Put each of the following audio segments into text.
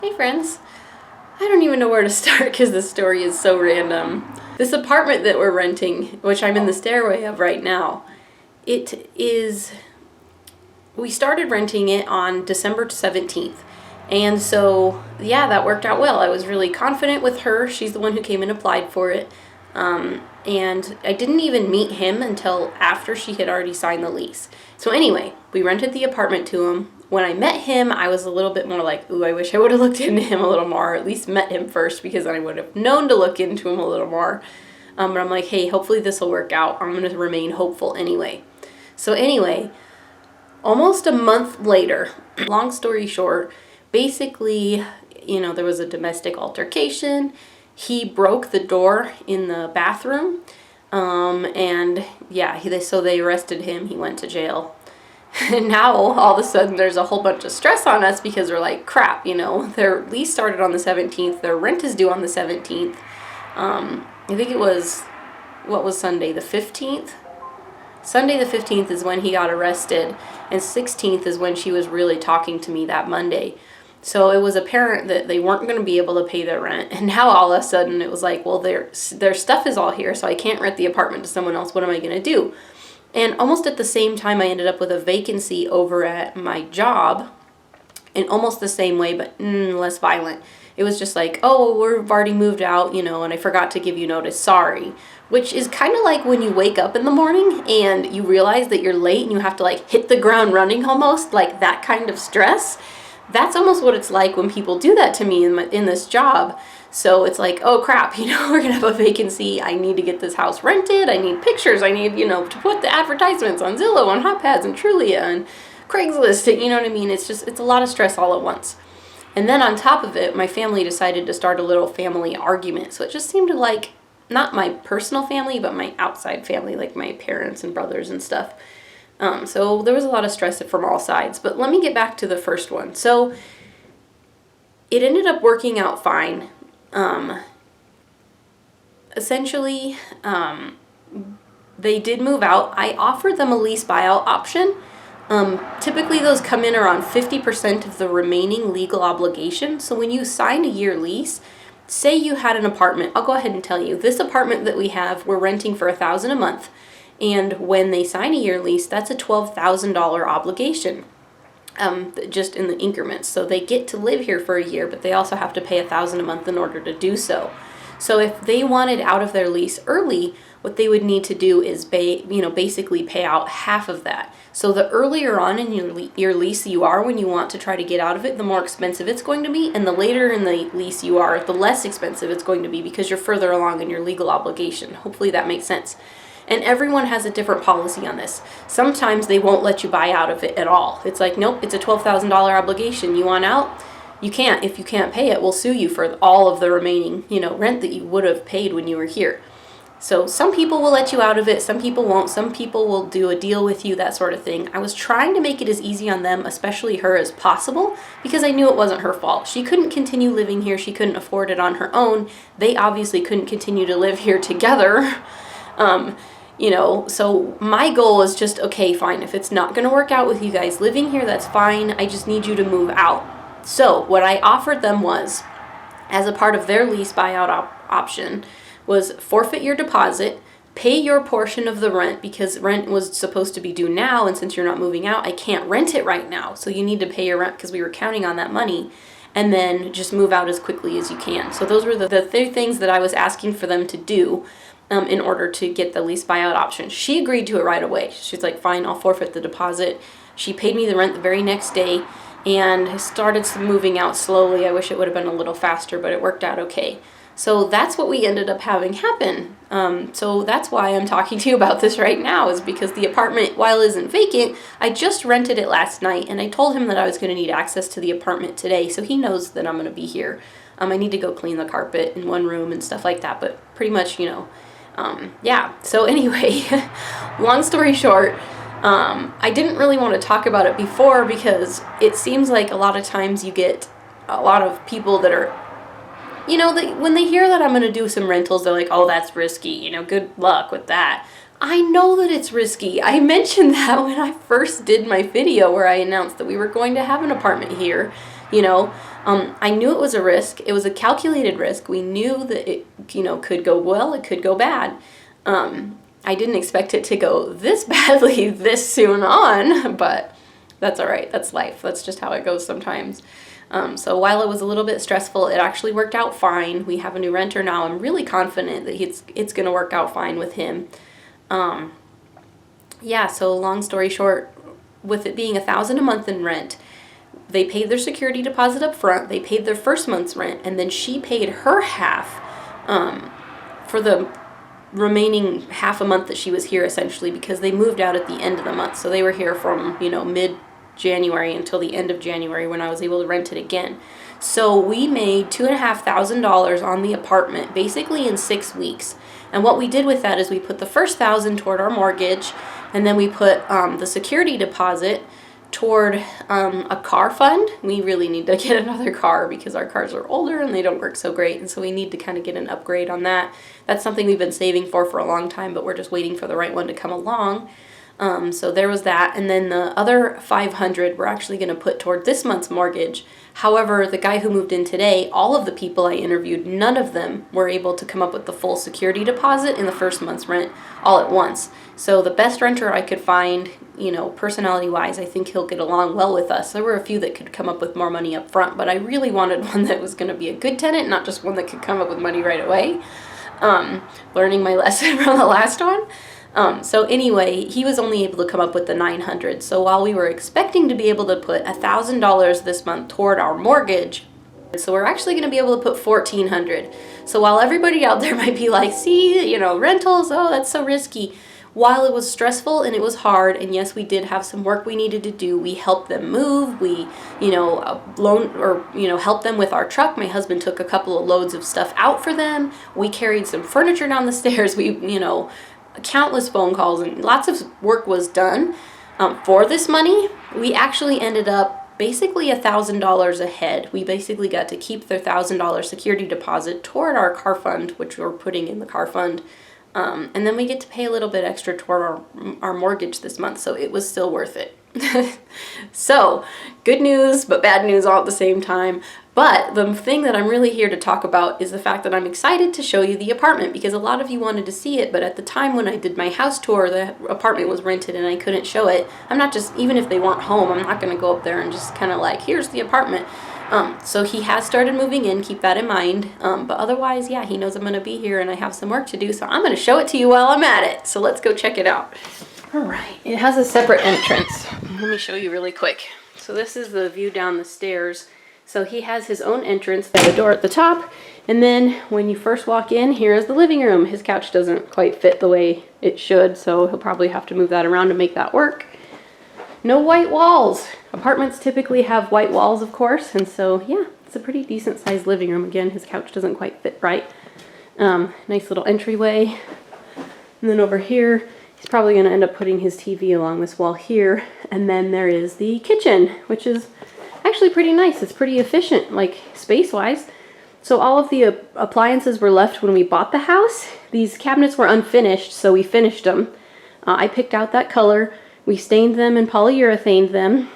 Hey friends, I don't even know where to start because this story is so random. This apartment that we're renting, which I'm in the stairway of right now, we started renting it on December 17th. And so, yeah, that worked out well. I was really confident with her. She's the one who came and applied for it. And I didn't even meet him until after she had already signed the lease. So anyway, we rented the apartment to him. When I met him, I was a little bit more like, ooh, I wish I would have looked into him a little more, or at least met him first, because then I would have known to look into him a little more. But I'm like, hey, hopefully this will work out. I'm going to remain hopeful anyway. So anyway, almost a month later, long story short, basically, there was a domestic altercation. He broke the door in the bathroom. And yeah, so they arrested him. He went to jail. And now all of a sudden there's a whole bunch of stress on us because we're like, crap, their lease started on the 17th. Their rent is due on the 17th. I think it was, what was Sunday, the 15th? Sunday the 15th is when he got arrested, and 16th is when she was really talking to me that Monday. So it was apparent that they weren't going to be able to pay their rent. And now all of a sudden it was like, well, their stuff is all here, so I can't rent the apartment to someone else. What am I going to do? And almost at the same time, I ended up with a vacancy over at my job, in almost the same way, but less violent. It was just like, oh, we've already moved out, and I forgot to give you notice, sorry. Which is kind of like when you wake up in the morning and you realize that you're late and you have to hit the ground running almost, like that kind of stress. That's almost what it's like when people do that to me in this job. So it's like, oh crap, we're going to have a vacancy. I need to get this house rented. I need pictures. I need, to put the advertisements on Zillow, on HotPads, and Trulia, and Craigslist. You know what I mean? It's a lot of stress all at once. And then on top of it, my family decided to start a little family argument. So it just seemed like, not my personal family, but my outside family, like my parents and brothers and stuff. So there was a lot of stress from all sides. But let me get back to the first one. So it ended up working out fine. Essentially, they did move out. I offered them a lease buyout option. Typically those come in around 50% of the remaining legal obligation. So when you sign a year lease, say you had an apartment, I'll go ahead and tell you, this apartment that we have, we're renting for $1,000 a month. And when they sign a year lease, that's a $12,000 obligation. Just in the increments. So they get to live here for a year, but they also have to pay $1,000 a month in order to do so. So if they wanted out of their lease early, what they would need to do is basically pay out half of that. So the earlier on in your lease you are when you want to try to get out of it, the more expensive it's going to be, and the later in the lease you are, the less expensive it's going to be because you're further along in your legal obligation. Hopefully that makes sense. And everyone has a different policy on this. Sometimes they won't let you buy out of it at all. It's like, nope, it's a $12,000 obligation. You want out? You can't. If you can't pay it, we'll sue you for all of the remaining, rent that you would have paid when you were here. So some people will let you out of it. Some people won't. Some people will do a deal with you, that sort of thing. I was trying to make it as easy on them, especially her, as possible, because I knew it wasn't her fault. She couldn't continue living here. She couldn't afford it on her own. They obviously couldn't continue to live here together. So my goal is just, okay, fine. If it's not going to work out with you guys living here, that's fine. I just need you to move out. So what I offered them was, as a part of their lease buyout option, was forfeit your deposit, pay your portion of the rent, because rent was supposed to be due now, and since you're not moving out, I can't rent it right now. So you need to pay your rent because we were counting on that money, and then just move out as quickly as you can. So those were the three things that I was asking for them to do in order to get the lease buyout option. She agreed to it right away. She's like, fine, I'll forfeit the deposit. She paid me the rent the very next day and started moving out slowly. I wish it would have been a little faster, but it worked out okay. So that's what we ended up having happen. So that's why I'm talking to you about this right now, is because the apartment, while it isn't vacant, I just rented it last night, and I told him that I was going to need access to the apartment today, so he knows that I'm going to be here. I need to go clean the carpet in one room and stuff like that, but pretty much, yeah. So anyway, long story short, I didn't really want to talk about it before because it seems like a lot of times you get a lot of people that are, when they hear that I'm going to do some rentals, they're like, oh, that's risky, good luck with that. I know that it's risky. I mentioned that when I first did my video where I announced that we were going to have an apartment here. I knew it was a risk. It was a calculated risk. We knew that it, could go well, it could go bad. I didn't expect it to go this badly this soon on, but that's all right. That's life. That's just how it goes sometimes. So while it was a little bit stressful, it actually worked out fine. We have a new renter now. I'm really confident that it's going to work out fine with him. Yeah, so long story short, with it being $1,000 a month in rent, they paid their security deposit up front, they paid their first month's rent, and then she paid her half for the remaining half a month that she was here, essentially, because they moved out at the end of the month. So they were here from, mid-January until the end of January when I was able to rent it again. So we made $2,500 on the apartment basically in 6 weeks. And what we did with that is we put the first $1,000 toward our mortgage, and then we put the security deposit toward a car fund. We really need to get another car because our cars are older and they don't work so great, and so we need to kind of get an upgrade on that. That's something we've been saving for a long time, but we're just waiting for the right one to come along. So there was that, and then the other $500 we're actually going to put toward this month's mortgage. However, the guy who moved in today, all of the people I interviewed, none of them were able to come up with the full security deposit in the first month's rent all at once. So the best renter I could find, personality-wise, I think he'll get along well with us. There were a few that could come up with more money up front, but I really wanted one that was going to be a good tenant, not just one that could come up with money right away. Learning my lesson from the last one. So anyway, he was only able to come up with the $900. So while we were expecting to be able to put $1,000 this month toward our mortgage, so we're actually going to be able to put $1,400. So while everybody out there might be like, see, rentals, oh, that's so risky. While it was stressful and it was hard, and yes, we did have some work we needed to do, we helped them move, we, helped them with our truck. My husband took a couple of loads of stuff out for them. We carried some furniture down the stairs. We, countless phone calls, and lots of work was done. For this money, we actually ended up basically $1,000 ahead. We basically got to keep their $1,000 security deposit toward our car fund, which we're putting in the car fund. And then we get to pay a little bit extra toward our mortgage this month, so it was still worth it. So, good news, but bad news all at the same time. But the thing that I'm really here to talk about is the fact that I'm excited to show you the apartment, because a lot of you wanted to see it, but at the time when I did my house tour, the apartment was rented and I couldn't show it. I'm not just, even if they weren't home, I'm not going to go up there and just kind of like, here's the apartment. So he has started moving in, keep that in mind. But otherwise, yeah, he knows I'm going to be here and I have some work to do, so I'm going to show it to you while I'm at it. So let's go check it out. All right, it has a separate entrance. Let me show you really quick. So this is the view down the stairs. So he has his own entrance, the door at the top, and then when you first walk in, here is the living room. His couch doesn't quite fit the way it should, so he'll probably have to move that around to make that work. No white walls. Apartments typically have white walls, of course, and so yeah, it's a pretty decent sized living room. Again, his couch doesn't quite fit right. Nice little entryway. And then over here, he's probably going to end up putting his TV along this wall here. And then there is the kitchen, which is actually pretty nice. It's pretty efficient, like space-wise. So all of the appliances were left when we bought the house. These cabinets were unfinished, so we finished them. I picked out that color. We stained them and polyurethaned them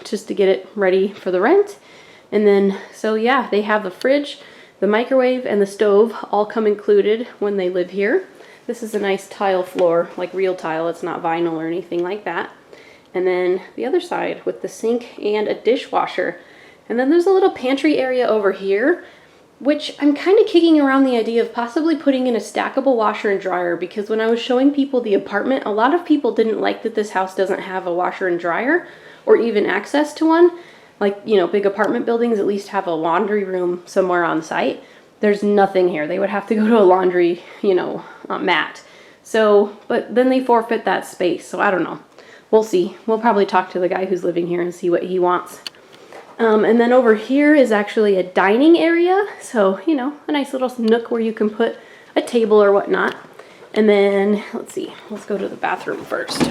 just to get it ready for the rent. And then, so yeah, they have the fridge, the microwave, and the stove all come included when they live here. This is a nice tile floor, like real tile. It's not vinyl or anything like that. And then the other side with the sink and a dishwasher. And then there's a little pantry area over here, which I'm kind of kicking around the idea of possibly putting in a stackable washer and dryer, because when I was showing people the apartment, a lot of people didn't like that this house doesn't have a washer and dryer or even access to one. Like, big apartment buildings at least have a laundry room somewhere on site. There's nothing here. They would have to go to a laundry, mat. So, but then they forfeit that space. So I don't know. We'll see. We'll probably talk to the guy who's living here and see what he wants. And then over here is actually a dining area. So, a nice little nook where you can put a table or whatnot. And then, let's see. Let's go to the bathroom first.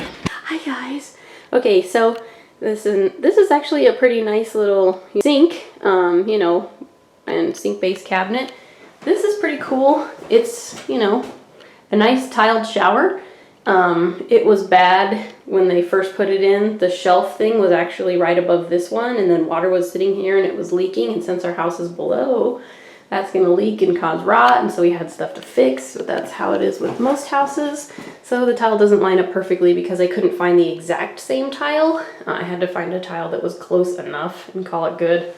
Hi, guys. Okay, so this is actually a pretty nice little sink, and sink-based cabinet. This is pretty cool. It's, a nice tiled shower. It was bad when they first put it in. The shelf thing was actually right above this one, and then water was sitting here and it was leaking, and since our house is below, that's going to leak and cause rot, and so we had stuff to fix. So that's how it is with most houses. So the tile doesn't line up perfectly because I couldn't find the exact same tile. I had to find a tile that was close enough and call it good.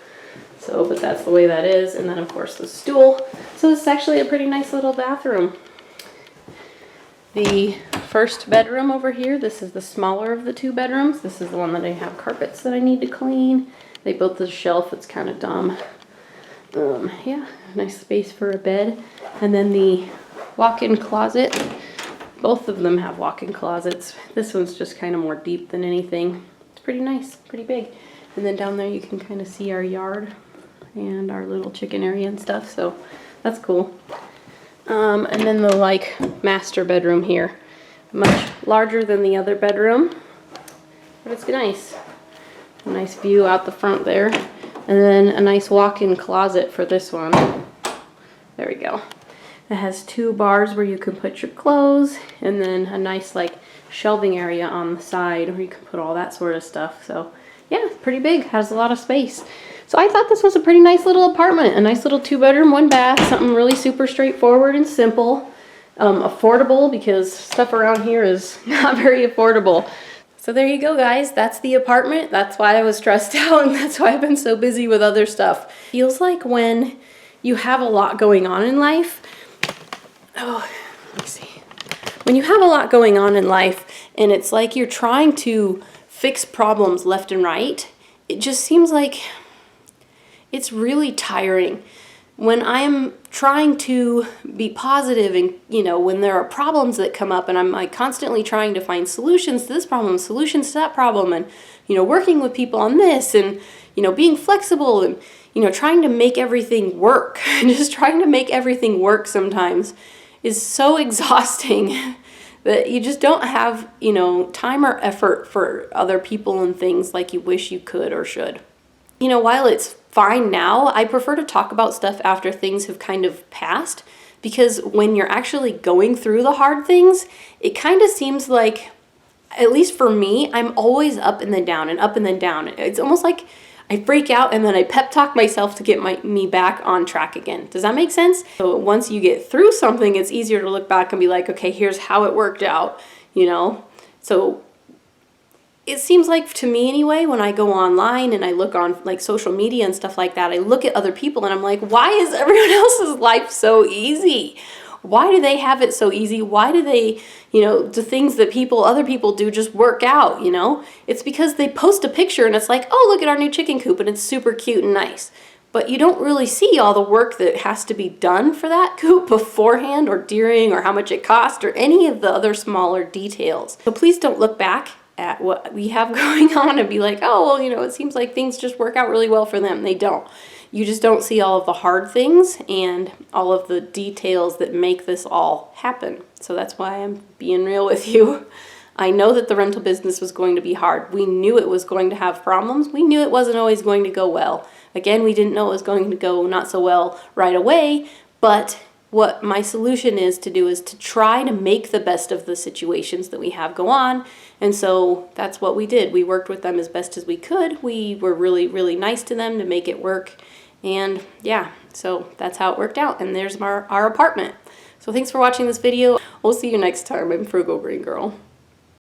So, but that's the way that is. And then of course the stool. So this is actually a pretty nice little bathroom. The first bedroom over here, this is the smaller of the two bedrooms. This is the one that I have carpets that I need to clean. They built this shelf, it's kind of dumb. Yeah, nice space for a bed. And then the walk-in closet. Both of them have walk-in closets. This one's just kind of more deep than anything. It's pretty nice, pretty big. And then down there you can kind of see our yard and our little chicken area and stuff, so that's cool. And then the master bedroom here. Much larger than the other bedroom, but it's nice. A nice view out the front there. And then a nice walk-in closet for this one. There we go. It has two bars where you can put your clothes, and then a nice shelving area on the side where you can put all that sort of stuff. So yeah, it's pretty big, has a lot of space. So I thought this was a pretty nice little apartment, a nice little 2-bedroom, 1-bath, something really super straightforward and simple. Affordable, because stuff around here is not very affordable. So there you go, guys. That's the apartment. That's why I was stressed out, and that's why I've been so busy with other stuff. Feels like when you have a lot going on in life, when you have a lot going on in life and it's like you're trying to fix problems left and right, it just seems like it's really tiring. When I'm trying to be positive and, when there are problems that come up and I'm constantly trying to find solutions to this problem, solutions to that problem, and, working with people on this and, being flexible and, trying to make everything work, just trying to make everything work sometimes is so exhausting that you just don't have, time or effort for other people and things like you wish you could or should. While it's fine now, I prefer to talk about stuff after things have kind of passed, because when you're actually going through the hard things, it kind of seems like, at least for me, I'm always up and then down and up and then down. It's almost like I freak out and then I pep talk myself to get me back on track again. Does that make sense? So once you get through something, it's easier to look back and be like, okay, here's how it worked out, So it seems like, to me anyway, when I go online and I look on social media and stuff like that, I look at other people and I'm like, why is everyone else's life so easy? Why do they have it so easy? Why do they, the things that other people do just work out, It's because they post a picture and it's like, oh, look at our new chicken coop and it's super cute and nice. But you don't really see all the work that has to be done for that coop beforehand, or during, or how much it cost, or any of the other smaller details. So please don't look back at what we have going on and be like, oh, well, it seems like things just work out really well for them. They don't. You just don't see all of the hard things and all of the details that make this all happen. So that's why I'm being real with you. I know that the rental business was going to be hard. We knew it was going to have problems. We knew it wasn't always going to go well. Again, we didn't know it was going to go not so well right away, but what my solution is to try to make the best of the situations that we have go on. And so that's what we did. We worked with them as best as we could. We were really, really nice to them to make it work. And yeah, so that's how it worked out. And there's our apartment. So thanks for watching this video. We'll see you next time. I'm Frugal Green Girl.